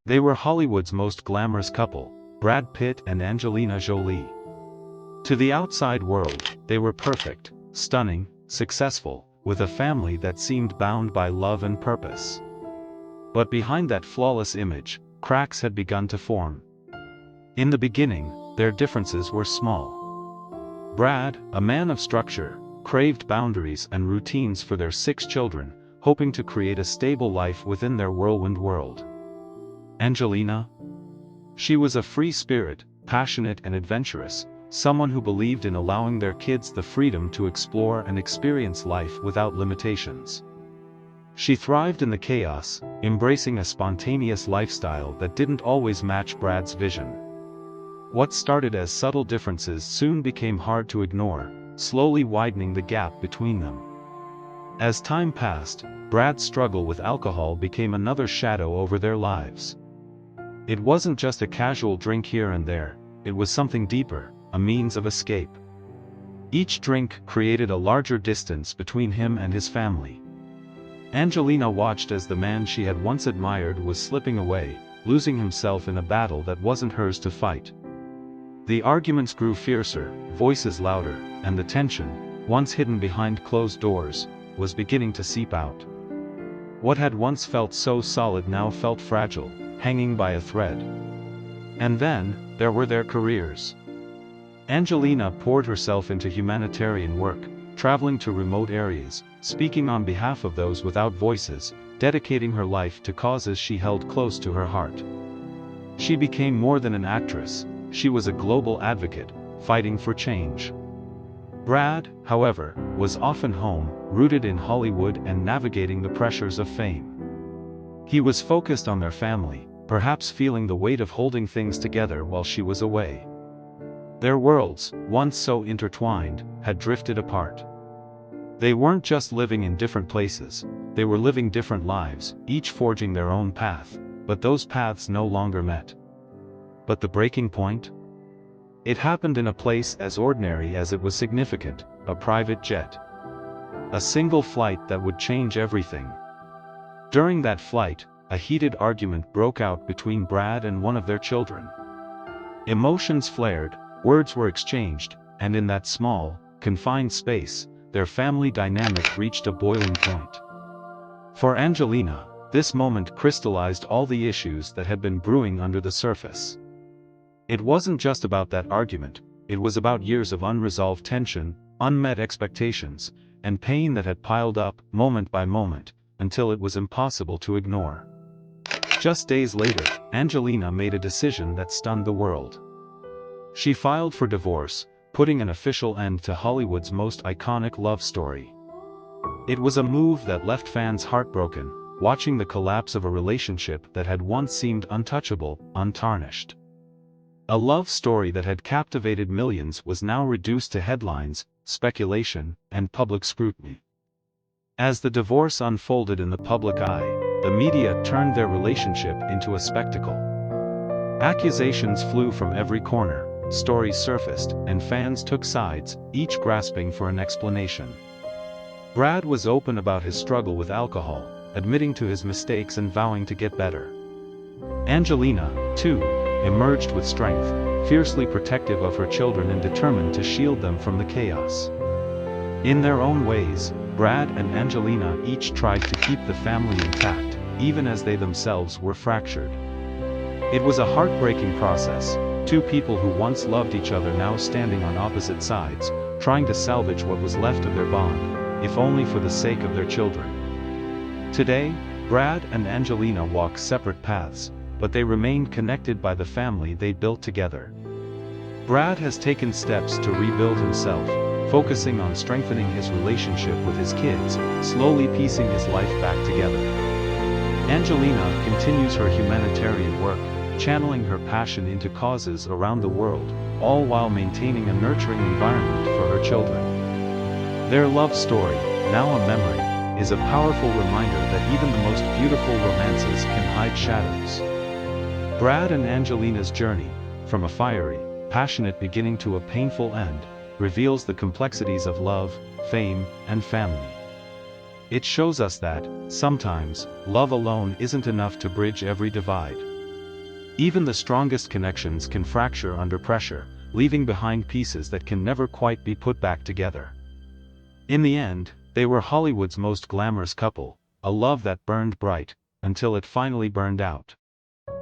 They were Hollywood's most glamorous couple, Brad Pitt and Angelina Jolie. To the outside world, they were perfect, stunning, successful, with a family that seemed bound by love and purpose. But behind that flawless image, cracks had begun to form. In the beginning, their differences were small. Brad, a man of structure, craved boundaries and routines for their 6 children, hoping to create a stable life within their whirlwind world. Angelina? She was a free spirit, passionate and adventurous, someone who believed in allowing their kids the freedom to explore and experience life without limitations. She thrived in the chaos, embracing a spontaneous lifestyle that didn't always match Brad's vision. What started as subtle differences soon became hard to ignore, slowly widening the gap between them. As time passed, Brad's struggle with alcohol became another shadow over their lives. It wasn't just a casual drink here and there, it was something deeper, a means of escape. Each drink created a larger distance between him and his family. Angelina watched as the man she had once admired was slipping away, losing himself in a battle that wasn't hers to fight. The arguments grew fiercer, voices louder, and the tension, once hidden behind closed doors, was beginning to seep out. What had once felt so solid now felt fragile, hanging by a thread. And then, there were their careers. Angelina poured herself into humanitarian work, traveling to remote areas, speaking on behalf of those without voices, dedicating her life to causes she held close to her heart. She became more than an actress, she was a global advocate, fighting for change. Brad, however, was often home, rooted in Hollywood and navigating the pressures of fame. He was focused on their family, perhaps feeling the weight of holding things together while she was away. Their worlds, once so intertwined, had drifted apart. They weren't just living in different places, they were living different lives, each forging their own path, but those paths no longer met. But the breaking point? It happened in a place as ordinary as it was significant, a private jet. A single flight that would change everything. During that flight, a heated argument broke out between Brad and one of their children. Emotions flared, words were exchanged, and in that small, confined space, their family dynamic reached a boiling point. For Angelina, this moment crystallized all the issues that had been brewing under the surface. It wasn't just about that argument, it was about years of unresolved tension, unmet expectations, and pain that had piled up, moment by moment, until it was impossible to ignore. Just days later, Angelina made a decision that stunned the world. She filed for divorce, putting an official end to Hollywood's most iconic love story. It was a move that left fans heartbroken, watching the collapse of a relationship that had once seemed untouchable, untarnished. A love story that had captivated millions was now reduced to headlines, speculation, and public scrutiny. As the divorce unfolded in the public eye, the media turned their relationship into a spectacle. Accusations flew from every corner, stories surfaced, and fans took sides, each grasping for an explanation. Brad was open about his struggle with alcohol, admitting to his mistakes and vowing to get better. Angelina, too, emerged with strength, fiercely protective of her children and determined to shield them from the chaos. In their own ways, Brad and Angelina each tried to keep the family intact, even as they themselves were fractured. It was a heartbreaking process, two people who once loved each other now standing on opposite sides, trying to salvage what was left of their bond, if only for the sake of their children. Today, Brad and Angelina walk separate paths, but they remain connected by the family they built together. Brad has taken steps to rebuild himself, focusing on strengthening his relationship with his kids, slowly piecing his life back together. Angelina continues her humanitarian work, channeling her passion into causes around the world, all while maintaining a nurturing environment for her children. Their love story, now a memory, is a powerful reminder that even the most beautiful romances can hide shadows. Brad and Angelina's journey, from a fiery, passionate beginning to a painful end, reveals the complexities of love, fame, and family. It shows us that, sometimes, love alone isn't enough to bridge every divide. Even the strongest connections can fracture under pressure, leaving behind pieces that can never quite be put back together. In the end, they were Hollywood's most glamorous couple, a love that burned bright, until it finally burned out.